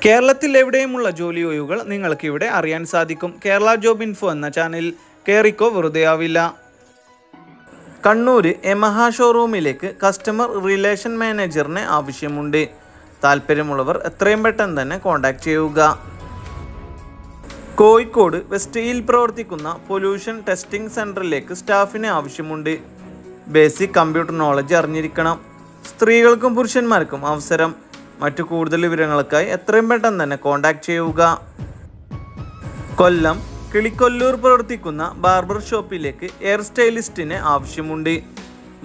കേരളത്തിൽ എവിടെയുമുള്ള ജോലി ഒഴിവുകൾ നിങ്ങൾക്ക് ഇവിടെ അറിയാൻ സാധിക്കും. കേരള ജോബ് ഇൻഫോ എന്ന ചാനലിൽ കേറിക്കോ, വെറുതെ ആവില്ല. കണ്ണൂർ യമഹ ഷോറൂമിലേക്ക് കസ്റ്റമർ റിലേഷൻ മാനേജറിനെ ആവശ്യമുണ്ട്. താല്പര്യമുള്ളവർ എത്രയും പെട്ടെന്ന് തന്നെ കോൺടാക്ട് ചെയ്യുക. കോഴിക്കോട് വെസ്റ്റ് ഹിൽ പ്രവർത്തിക്കുന്ന പൊല്യൂഷൻ ടെസ്റ്റിംഗ് സെൻറ്ററിലേക്ക് സ്റ്റാഫിനെ ആവശ്യമുണ്ട്. ബേസിക് കമ്പ്യൂട്ടർ നോളജ് അറിഞ്ഞിരിക്കണം. സ്ത്രീകൾക്കും പുരുഷന്മാർക്കും അവസരം. മറ്റു കൂടുതൽ വിവരങ്ങൾക്കായി എത്രയും പെട്ടെന്ന് തന്നെ കോൺടാക്ട് ചെയ്യുക. കൊല്ലം കിളിക്കൊല്ലൂർ പ്രവർത്തിക്കുന്ന ബാർബർ ഷോപ്പിലേക്ക് ഹെയർ സ്റ്റൈലിസ്റ്റിനെ ആവശ്യമുണ്ട്.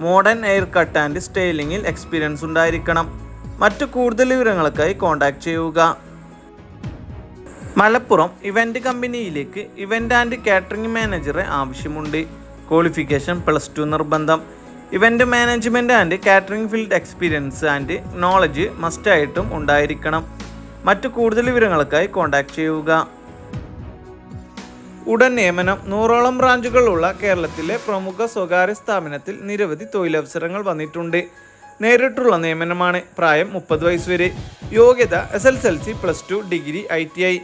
മോഡേൺ ഹെയർ കട്ട് ആൻഡ് സ്റ്റൈലിങ്ങിൽ എക്സ്പീരിയൻസ് ഉണ്ടായിരിക്കണം. മറ്റു കൂടുതൽ വിവരങ്ങൾക്കായി കോൺടാക്ട് ചെയ്യുക. മലപ്പുറം ഇവൻ്റ് കമ്പനിയിലേക്ക് ഇവൻ്റ് ആൻഡ് കാറ്ററിംഗ് മാനേജറെ ആവശ്യമുണ്ട്. ക്വാളിഫിക്കേഷൻ +2 നിർബന്ധം. Event management and catering field experience and knowledge മസ്റ്റായിട്ടും ഉണ്ടായിരിക്കണം. മറ്റു കൂടുതൽ വിവരങ്ങൾക്കായി കോൺടാക്ട് ചെയ്യുക. ഉടൻ നിയമനം. 100ഓളം ബ്രാഞ്ചുകളുള്ള കേരളത്തിലെ പ്രമുഖ സ്വകാര്യ സ്ഥാപനത്തിൽ നിരവധി തൊഴിലവസരങ്ങൾ വന്നിട്ടുണ്ട്. നേരിട്ടുള്ള നിയമനമാണ്. പ്രായം 30 വയസ്സ് വരെ. യോഗ്യത SSLC, +2, ഡിഗ്രി, ITI.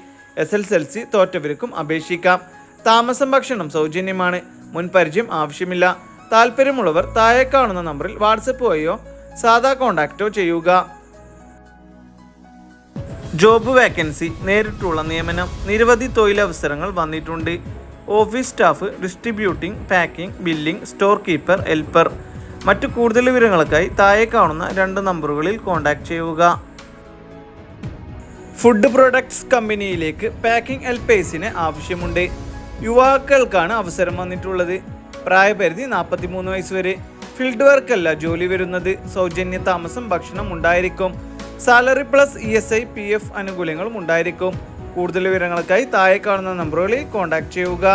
SSLC തോറ്റവർക്കും അപേക്ഷിക്കാം. താമസം ഭക്ഷണം സൗജന്യമാണ്. മുൻപരിചയം ആവശ്യമില്ല. താല്പര്യമുള്ളവർ താഴെ കാണുന്ന നമ്പറിൽ വാട്സപ്പ് വഴിയോ സാധാ കോൺടാക്റ്റോ ചെയ്യുക. Job vacancy. നേരിട്ടുള്ള നിയമനം. നിരവധി തൊഴിലവസരങ്ങൾ വന്നിട്ടുണ്ട്. Office staff, distributing, packing, billing, store keeper, helper. മറ്റു കൂടുതൽ വിവരങ്ങൾക്കായി താഴെ കാണുന്ന 2 നമ്പറുകളിൽ കോൺടാക്ട് ചെയ്യുക. ഫുഡ് പ്രൊഡക്ട്സ് കമ്പനിയിലേക്ക് പാക്കിംഗ് ഹെൽപ്പേഴ്സിനെ ആവശ്യമുണ്ട്. യുവാക്കൾക്കാണ് അവസരം വന്നിട്ടുള്ളത്. പ്രായപരിധി 43 വയസ്സ് വരെ. ഫീൽഡ് വർക്കല്ല ജോലി വരുന്നത്. സൗജന്യ താമസം ഭക്ഷണം ഉണ്ടായിരിക്കും. സാലറി പ്ലസ് ESI, PF ആനുകൂല്യങ്ങളും ഉണ്ടായിരിക്കും. കൂടുതൽ വിവരങ്ങൾക്കായി താഴെ കാണുന്ന നമ്പറുകളിൽ കോൺടാക്ട് ചെയ്യുക.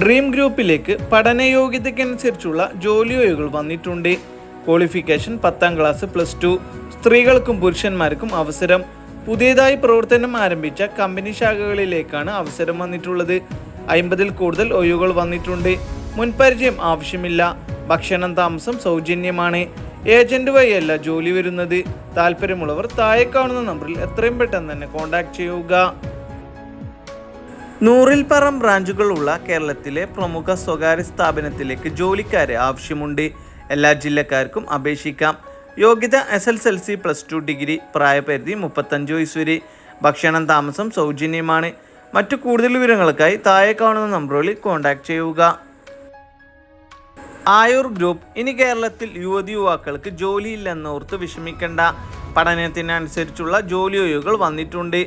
ഡ്രീം ഗ്രൂപ്പിലേക്ക് പഠനയോഗ്യതയ്ക്കനുസരിച്ചുള്ള ജോലി ഒഴിവുകൾ വന്നിട്ടുണ്ട്. ക്വാളിഫിക്കേഷൻ 10ാം ക്ലാസ്, +2. സ്ത്രീകൾക്കും പുരുഷന്മാർക്കും അവസരം. പുതിയതായി പ്രവർത്തനം ആരംഭിച്ച കമ്പനി ശാഖകളിലേക്കാണ് അവസരം വന്നിട്ടുള്ളത്. 50ൽ കൂടുതൽ ഒഴിവുകൾ വന്നിട്ടുണ്ട്. മുൻപരിചയം ആവശ്യമില്ല. ഭക്ഷണം താമസം സൗജന്യമാണ്. ഏജന്റ് വഴിയല്ല ജോലി വരുന്നത്. താല്പര്യമുള്ളവർ താഴെ കാണുന്ന നമ്പറിൽ എത്രയും പെട്ടെന്ന് തന്നെ കോൺടാക്ട് ചെയ്യുക. 100ൽ പരം ബ്രാഞ്ചുകളുള്ള കേരളത്തിലെ പ്രമുഖ സ്വകാര്യ സ്ഥാപനത്തിലേക്ക് ജോലിക്കാരെ ആവശ്യമുണ്ട്. എല്ലാ ജില്ലക്കാർക്കും അപേക്ഷിക്കാം. യോഗ്യത SSLC, +2, ഡിഗ്രി. പ്രായപരിധി 35 വയസ്സ് വരെ. ഭക്ഷണം താമസം സൗജന്യമാണ്. മറ്റു കൂടുതൽ വിവരങ്ങൾക്കായി താഴെ കാണുന്ന നമ്പറുകളിൽ കോൺടാക്ട് ചെയ്യുക. ആയൂർ ഗ്രൂപ്പ്. ഇനി കേരളത്തിൽ യുവക്കൾക്ക് ജോലിയില്ലെന്നോർത്ത് വിഷമിക്കേണ്ട. പഠനത്തിനനുസരിച്ചുള്ള ജോലി ഒഴിവുകൾ വന്നിട്ടുണ്ട്.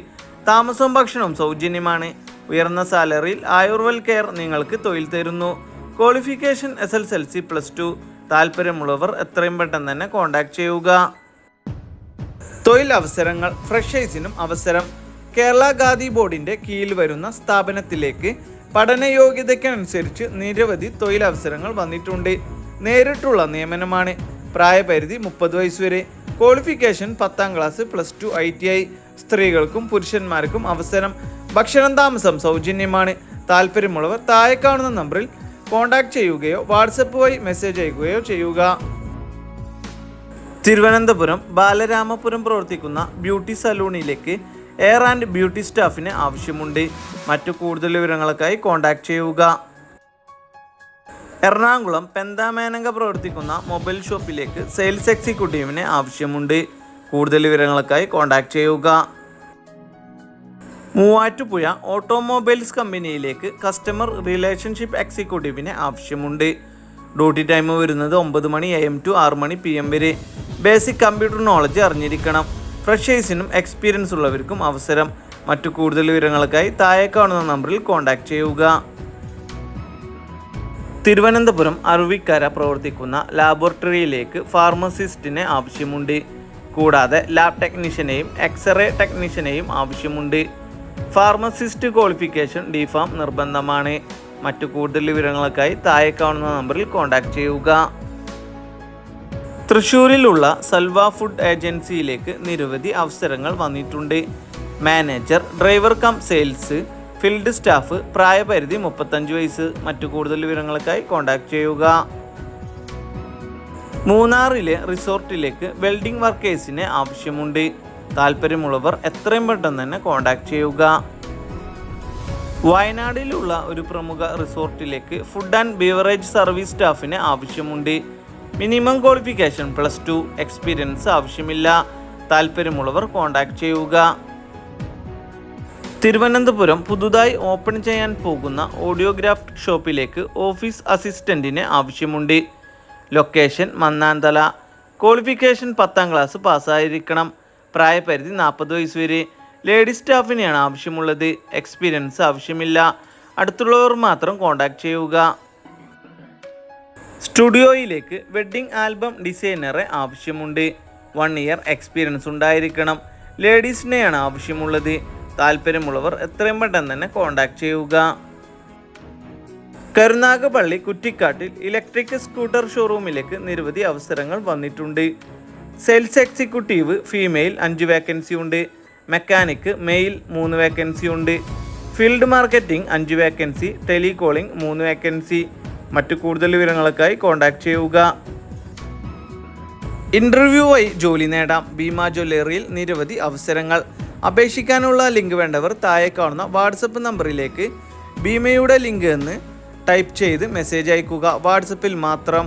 താമസവും ഭക്ഷണവും സൗജന്യമാണ്. ഉയർന്ന സാലറിയിൽ ആയുർവെൽ കെയർ നിങ്ങൾക്ക് തൊഴിൽ തരുന്നു. Qualification SSLC, +2. താല്പര്യമുള്ളവർ എത്രയും പെട്ടെന്ന് തന്നെ കോൺടാക്ട് ചെയ്യുക. തൊഴിലവസരങ്ങൾ. ഫ്രഷേഴ്സിനും അവസരം. കേരള ഖാദി ബോർഡിൻ്റെ കീഴിൽ വരുന്ന സ്ഥാപനത്തിലേക്ക് പഠനയോഗ്യതയ്ക്കനുസരിച്ച് നിരവധി തൊഴിലവസരങ്ങൾ വന്നിട്ടുണ്ട്. നേരിട്ടുള്ള നിയമനമാണ്. പ്രായപരിധി 30 വയസ്സ് വരെ. ക്വാളിഫിക്കേഷൻ 10ാം ക്ലാസ്, +2, ITI. സ്ത്രീകൾക്കും പുരുഷന്മാർക്കും അവസരം. ഭക്ഷണം താമസം സൗജന്യമാണ്. താല്പര്യമുള്ളവർ താഴെ കാണുന്ന നമ്പറിൽ കോൺടാക്ട് ചെയ്യുകയോ വാട്സപ്പ് വഴി മെസ്സേജ് അയക്കുകയോ ചെയ്യുക. തിരുവനന്തപുരം ബാലരാമപുരം പ്രവർത്തിക്കുന്ന ബ്യൂട്ടി സലൂണിലേക്ക് എയർ ആൻഡ് ബ്യൂട്ടി സ്റ്റാഫിന് ആവശ്യമുണ്ട്. മറ്റു കൂടുതൽ വിവരങ്ങൾക്കായി കോൺടാക്ട് ചെയ്യുക. എറണാകുളം പെന്താമേനക പ്രവർത്തിക്കുന്ന മൊബൈൽ ഷോപ്പിലേക്ക് സെയിൽസ് എക്സിക്യൂട്ടീവിന് ആവശ്യമുണ്ട്. കൂടുതൽ വിവരങ്ങൾക്കായി കോൺടാക്ട് ചെയ്യുക. മൂവാറ്റുപുഴ ഓട്ടോമൊബൈൽസ് കമ്പനിയിലേക്ക് കസ്റ്റമർ റിലേഷൻഷിപ്പ് എക്സിക്യൂട്ടീവിന് ആവശ്യമുണ്ട്. ഡ്യൂട്ടി ടൈം വരുന്നത് 9 മണി AM to 6 മണി PM വരെ. ബേസിക് കമ്പ്യൂട്ടർ നോളജ് അറിഞ്ഞിരിക്കണം. ഫ്രഷേഴ്സിനും എക്സ്പീരിയൻസ് ഉള്ളവർക്കും അവസരം. മറ്റു കൂടുതൽ വിവരങ്ങൾക്കായി താഴെ കാണുന്ന നമ്പറിൽ കോൺടാക്ട് ചെയ്യുക. തിരുവനന്തപുരം അരുവിക്കര പ്രവർത്തിക്കുന്ന ലാബോറട്ടറിയിലേക്ക് ഫാർമസിസ്റ്റിനെ ആവശ്യമുണ്ട്. കൂടാതെ ലാബ് ടെക്നീഷ്യനെയും എക്സ്റേ ടെക്നീഷ്യനെയും ആവശ്യമുണ്ട്. ഫാർമസിസ്റ്റ് ക്വാളിഫിക്കേഷൻ D.Pharm നിർബന്ധമാണ്. മറ്റു കൂടുതൽ വിവരങ്ങൾക്കായി താഴെ കാണുന്ന നമ്പറിൽ കോൺടാക്ട് ചെയ്യുക. തൃശ്ശൂരിലുള്ള സൽവ ഫുഡ് ഏജൻസിയിലേക്ക് നിരവധി അവസരങ്ങൾ വന്നിട്ടുണ്ട്. Manager, driver cum sales, field staff. പ്രായപരിധി 35 വയസ്സ്. മറ്റു കൂടുതൽ വിവരങ്ങൾക്കായി കോൺടാക്ട് ചെയ്യുക. മൂന്നാറിലെ റിസോർട്ടിലേക്ക് വെൽഡിംഗ് വർക്കേഴ്സിന് ആവശ്യമുണ്ട്. താല്പര്യമുള്ളവർ എത്രയും പെട്ടെന്ന് തന്നെ കോൺടാക്ട് ചെയ്യുക. വയനാടിലുള്ള ഒരു പ്രമുഖ റിസോർട്ടിലേക്ക് ഫുഡ് ആൻഡ് ബീവറേജ് സർവീസ് സ്റ്റാഫിന് ആവശ്യമുണ്ട്. മിനിമം ക്വാളിഫിക്കേഷൻ +2, എക്സ്പീരിയൻസ് ആവശ്യമില്ല. താല്പര്യമുള്ളവർ കോൺടാക്ട് ചെയ്യുക. തിരുവനന്തപുരം പുതുതായി ഓപ്പൺ ചെയ്യാൻ പോകുന്ന ഓഡിയോഗ്രാഫ് ഷോപ്പിലേക്ക് ഓഫീസ് അസിസ്റ്റൻറ്റിന് ആവശ്യമുണ്ട്. ലൊക്കേഷൻ മന്നാന്തല. ക്വാളിഫിക്കേഷൻ 10ാം ക്ലാസ് പാസ്സായിരിക്കണം. പ്രായപരിധി 40 വയസ്സ് വരെ. ലേഡീസ് സ്റ്റാഫിനെയാണ് ആവശ്യമുള്ളത്. എക്സ്പീരിയൻസ് ആവശ്യമില്ല. അടുത്തുള്ളവർ മാത്രം കോൺടാക്ട് ചെയ്യുക. സ്റ്റുഡിയോയിലേക്ക് വെഡ്ഡിംഗ് ആൽബം ഡിസൈനറെ ആവശ്യമുണ്ട്. 1 ഇയർ എക്സ്പീരിയൻസ് ഉണ്ടായിരിക്കണം. ലേഡീസിനെയാണ് ആവശ്യമുള്ളത്. താല്പര്യമുള്ളവർ എത്രയും പെട്ടെന്ന് തന്നെ കോൺടാക്ട് ചെയ്യുക. കരുനാഗപ്പള്ളി കുറ്റിക്കാട്ടിൽ ഇലക്ട്രിക് സ്കൂട്ടർ ഷോറൂമിലേക്ക് നിരവധി അവസരങ്ങൾ വന്നിട്ടുണ്ട്. സെയിൽസ് എക്സിക്യൂട്ടീവ് ഫീമെയിൽ 5 വേക്കൻസി ഉണ്ട്. മെക്കാനിക്ക് മെയിൽ 3 വേക്കൻസി ഉണ്ട്. Field marketing 5 vacancy. Telecalling 3 vacancy. മറ്റു കൂടുതൽ വിവരങ്ങൾക്കായി കോൺടാക്ട് ചെയ്യുക. ഇൻ്റർവ്യൂ വഴി ജോലി നേടാം. ഭീമ ജ്വല്ലറിയിൽ നിരവധി അവസരങ്ങൾ. അപേക്ഷിക്കാനുള്ള ലിങ്ക് വേണ്ടവർ താഴെ കാണുന്ന വാട്സപ്പ് നമ്പറിലേക്ക് ഭീമയുടെ ലിങ്ക് എന്ന് ടൈപ്പ് ചെയ്ത് മെസ്സേജ് അയക്കുക. വാട്സപ്പിൽ മാത്രം.